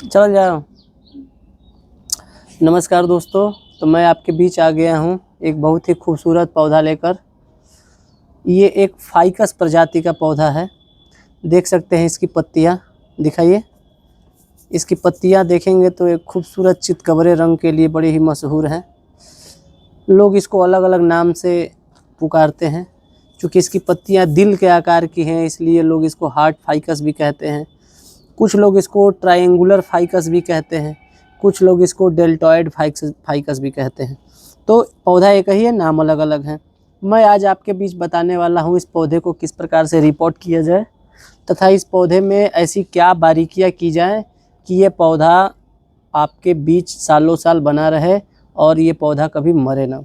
चल जाओ। नमस्कार दोस्तों, तो मैं आपके बीच आ गया हूँ एक बहुत ही खूबसूरत पौधा लेकर। ये एक फाइकस प्रजाति का पौधा है। देख सकते हैं इसकी पत्तियाँ, दिखाइए। इसकी पत्तियाँ देखेंगे तो एक खूबसूरत चितकबरे रंग के लिए बड़ी ही मशहूर है। लोग इसको अलग अलग नाम से पुकारते हैं। चूँकि इसकी पत्तियाँ दिल के आकार की हैं, इसलिए लोग इसको हार्ट फाइकस भी कहते हैं। कुछ लोग इसको ट्रायंगुलर फाइकस भी कहते हैं, कुछ लोग इसको डेल्टॉयड फाइकस भी कहते हैं। तो पौधा एक ही है, नाम अलग अलग हैं। मैं आज आपके बीच बताने वाला हूँ इस पौधे को किस प्रकार से रिपोर्ट किया जाए तथा इस पौधे में ऐसी क्या बारीकियाँ की जाए कि ये पौधा आपके बीच सालों साल बना रहे और ये पौधा कभी मरे ना।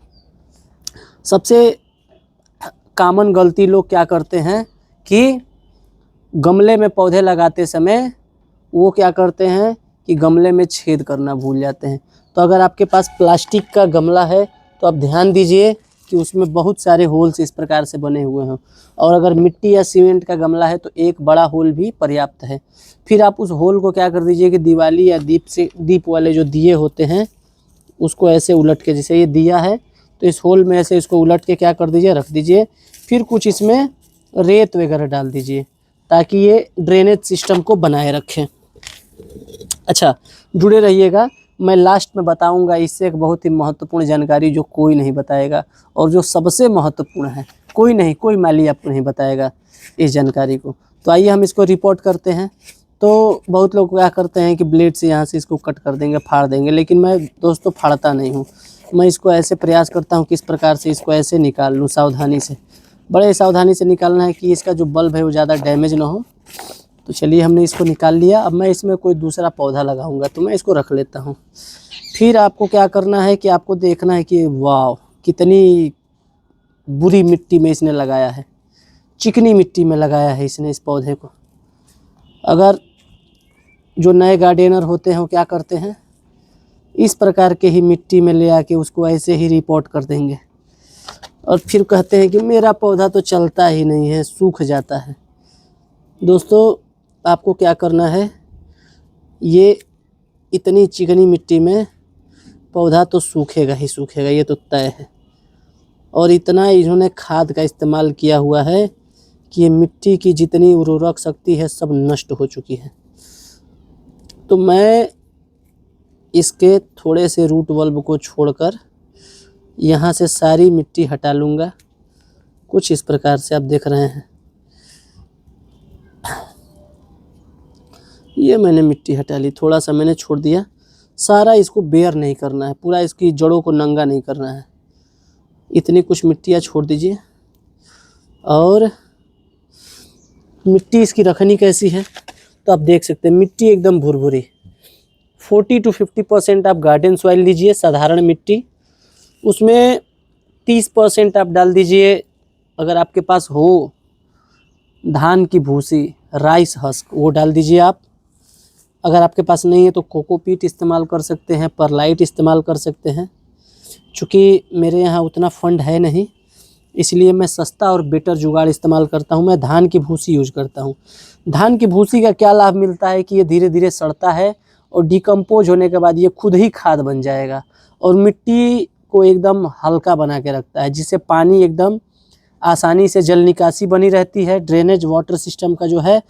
सबसे कॉमन गलती लोग क्या करते हैं कि गमले में पौधे लगाते समय वो क्या करते हैं कि गमले में छेद करना भूल जाते हैं। तो अगर आपके पास प्लास्टिक का गमला है तो आप ध्यान दीजिए कि उसमें बहुत सारे होल्स इस प्रकार से बने हुए हैं, और अगर मिट्टी या सीमेंट का गमला है तो एक बड़ा होल भी पर्याप्त है। फिर आप उस होल को क्या कर दीजिए कि दिवाली या दीप वाले जो दिए होते हैं उसको ऐसे उलट के, जैसे ये दिया है तो इस होल में ऐसे इसको उलट के क्या कर दीजिए, रख दीजिए। फिर कुछ इसमें रेत वगैरह डाल दीजिए ताकि ये ड्रेनेज सिस्टम को बनाए रखें। अच्छा, जुड़े रहिएगा, मैं लास्ट में बताऊंगा इससे एक बहुत ही महत्वपूर्ण जानकारी जो कोई नहीं बताएगा और जो सबसे महत्वपूर्ण है। कोई माली आपको नहीं बताएगा इस जानकारी को। तो आइए हम इसको रिपोर्ट करते हैं। तो बहुत लोग क्या करते हैं कि ब्लेड से यहाँ से इसको कट कर देंगे, फाड़ देंगे, लेकिन मैं दोस्तों फाड़ता नहीं हूँ। मैं इसको ऐसे प्रयास करता हूँ किस प्रकार से इसको ऐसे निकाल लूँ, सावधानी से, बड़े सावधानी से निकालना है कि इसका जो बल्ब है वो ज़्यादा डैमेज ना हो। तो चलिए, हमने इसको निकाल लिया। अब मैं इसमें कोई दूसरा पौधा लगाऊंगा तो मैं इसको रख लेता हूँ। फिर आपको क्या करना है कि आपको देखना है कि वाह कितनी बुरी मिट्टी में इसने लगाया है, चिकनी मिट्टी में लगाया है इसने इस पौधे को। अगर जो नए गार्डनर होते हैं वो क्या करते हैं, इस प्रकार के ही मिट्टी में ले आके उसको ऐसे ही रिपोर्ट कर देंगे और फिर कहते हैं कि मेरा पौधा तो चलता ही नहीं है, सूख जाता है। दोस्तों, आपको क्या करना है, ये इतनी चिकनी मिट्टी में पौधा तो सूखेगा ही सूखेगा, ये तो तय है। और इतना इन्होंने खाद का इस्तेमाल किया हुआ है कि ये मिट्टी की जितनी उर्वरक शक्ति है सब नष्ट हो चुकी है। तो मैं इसके थोड़े से रूट बल्ब को छोड़कर यहाँ से सारी मिट्टी हटा लूँगा, कुछ इस प्रकार से आप देख रहे हैं। ये मैंने मिट्टी हटा ली, थोड़ा सा मैंने छोड़ दिया। सारा इसको बेयर नहीं करना है, पूरा इसकी जड़ों को नंगा नहीं करना है। इतनी कुछ मिट्टियाँ छोड़ दीजिए। और मिट्टी इसकी रखनी कैसी है तो आप देख सकते हैं, मिट्टी एकदम भुरभुरी। 40 to 50% आप गार्डन सॉइल लीजिए, साधारण मिट्टी। उसमें 30% आप डाल दीजिए, अगर आपके पास हो धान की भूसी, राइस हस्क, वो डाल दीजिए आप। अगर आपके पास नहीं है तो कोकोपीट इस्तेमाल कर सकते हैं, परलाइट इस्तेमाल कर सकते हैं। चूँकि मेरे यहाँ उतना फंड है नहीं, इसलिए मैं सस्ता और बेटर जुगाड़ इस्तेमाल करता हूँ। मैं धान की भूसी यूज करता हूँ। धान की भूसी का क्या लाभ मिलता है कि ये धीरे धीरे सड़ता है और डिकम्पोज होने के बाद ये खुद ही खाद बन जाएगा और मिट्टी को एकदम हल्का बना के रखता है, जिससे पानी एकदम आसानी से जल निकासी बनी रहती है। ड्रेनेज वाटर सिस्टम का जो है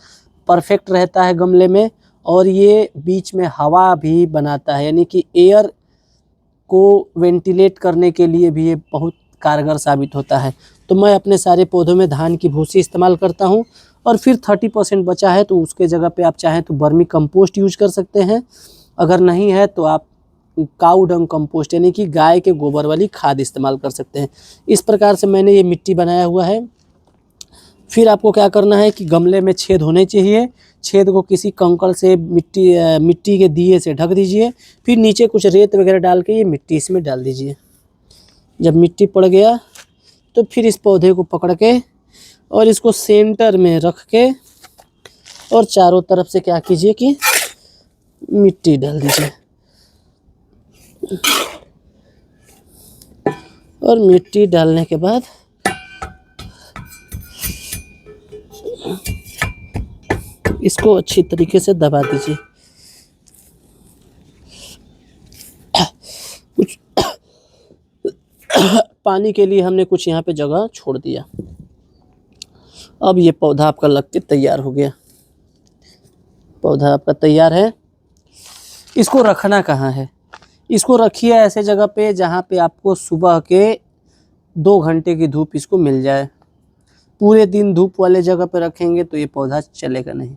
परफेक्ट रहता है गमले में, और ये बीच में हवा भी बनाता है, यानी कि एयर को वेंटिलेट करने के लिए भी ये बहुत कारगर साबित होता है। तो मैं अपने सारे पौधों में धान की भूसी इस्तेमाल करता हूँ। और फिर 30% बचा है तो उसके जगह पे आप चाहें तो वर्मी कंपोस्ट यूज कर सकते हैं। अगर नहीं है तो आप काऊ डंग कंपोस्ट यानी कि गाय के गोबर वाली खाद इस्तेमाल कर सकते हैं। इस प्रकार से मैंने ये मिट्टी बनाया हुआ है। फिर आपको क्या करना है कि गमले में छेद होने चाहिए। छेद को किसी कंकड़ से मिट्टी के दिए से ढक दीजिए। फिर नीचे कुछ रेत वगैरह डाल के ये मिट्टी इसमें डाल दीजिए। जब मिट्टी पड़ गया तो फिर इस पौधे को पकड़ के और इसको सेंटर में रख के और चारों तरफ से क्या कीजिए कि मिट्टी डाल दीजिए। और मिट्टी डालने के बाद इसको अच्छी तरीके से दबा दीजिए। पानी के लिए हमने कुछ यहाँ पे जगह छोड़ दिया। अब ये पौधा आपका लग के तैयार हो गया। पौधा आपका तैयार है। इसको रखना कहाँ है? इसको रखिए ऐसे जगह पे जहाँ पे आपको सुबह के 2 घंटे की धूप इसको मिल जाए। पूरे दिन धूप वाले जगह पे रखेंगे तो ये पौधा चलेगा नहीं।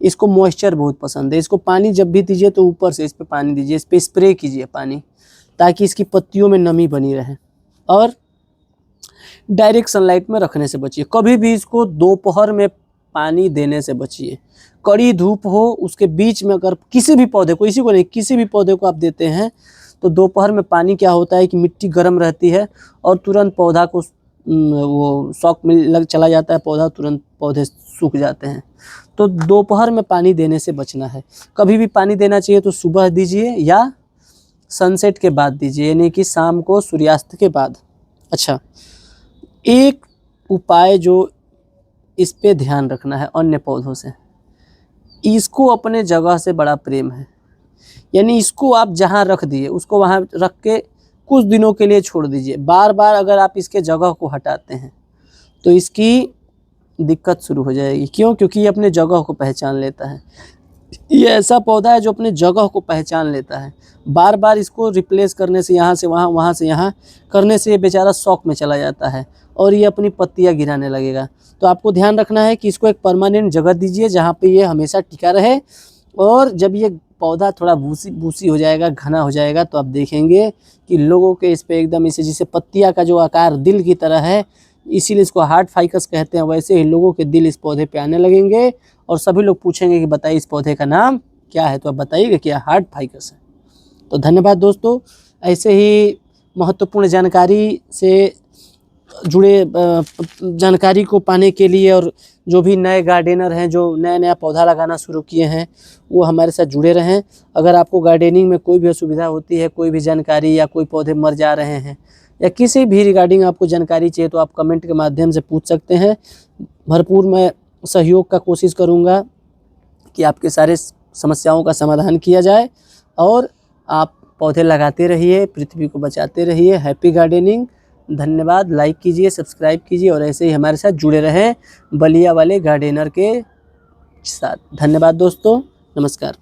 इसको मॉइस्चर बहुत पसंद है। इसको पानी जब भी दीजिए तो ऊपर से इस पे पानी दीजिए, इस पे स्प्रे कीजिए पानी, ताकि इसकी पत्तियों में नमी बनी रहे। और डायरेक्ट सनलाइट में रखने से बचिए। कभी भी इसको दोपहर में पानी देने से बचिए। कड़ी धूप हो उसके बीच में अगर किसी भी पौधे को, इसी को नहीं, किसी भी पौधे को आप देते हैं तो दोपहर में पानी क्या होता है कि मिट्टी गर्म रहती है और तुरंत पौधा को वो शॉक में लग चला जाता है, पौधा तुरंत पौधे सूख जाते हैं। तो दोपहर में पानी देने से बचना है। कभी भी पानी देना चाहिए तो सुबह दीजिए या सनसेट के बाद दीजिए, यानी कि शाम को सूर्यास्त के बाद। अच्छा, एक उपाय जो इस पे ध्यान रखना है अन्य पौधों से, इसको अपने जगह से बड़ा प्रेम है। यानी इसको आप जहाँ रख दिए उसको वहाँ रख के कुछ दिनों के लिए छोड़ दीजिए। बार बार अगर आप इसके जगह को हटाते हैं तो इसकी दिक्कत शुरू हो जाएगी। क्यों? क्योंकि ये अपने जगह को पहचान लेता है। ये ऐसा पौधा है जो अपने जगह को पहचान लेता है। बार बार इसको रिप्लेस करने से, यहाँ से वहाँ, वहाँ से यहाँ करने से ये बेचारा शौक में चला जाता है और ये अपनी पत्तियाँ गिराने लगेगा। तो आपको ध्यान रखना है कि इसको एक परमानेंट जगह दीजिए जहाँ पे ये हमेशा टिका रहे। और जब ये पौधा थोड़ा भूसी हो जाएगा, घना हो जाएगा, तो आप देखेंगे कि लोगों के इस पे एकदम इसे, जैसे पत्तियाँ का जो आकार दिल की तरह है, इसीलिए इसको हार्ट फाइकस कहते हैं, वैसे ही लोगों के दिल इस पौधे पे आने लगेंगे और सभी लोग पूछेंगे कि बताइए इस पौधे का नाम क्या है, तो आप बताइएगा कि हार्ट फाइकस है। तो धन्यवाद दोस्तों। ऐसे ही महत्वपूर्ण जानकारी से जुड़े जानकारी को पाने के लिए, और जो भी नए गार्डनर हैं जो नया पौधा लगाना शुरू किए हैं, वो हमारे साथ जुड़े रहें। अगर आपको गार्डनिंग में कोई भी असुविधा होती है, कोई भी जानकारी, या कोई पौधे मर जा रहे हैं, या किसी भी रिगार्डिंग आपको जानकारी चाहिए, तो आप कमेंट के माध्यम से पूछ सकते हैं। भरपूर मैं सहयोग का कोशिश करूँगा कि आपके सारे समस्याओं का समाधान किया जाए। और आप पौधे लगाते रहिए, पृथ्वी को बचाते रहिए। Happy gardening. धन्यवाद। लाइक कीजिए, सब्सक्राइब कीजिए और ऐसे ही हमारे साथ जुड़े रहें बलिया वाले गार्डनर के साथ। धन्यवाद दोस्तों, नमस्कार।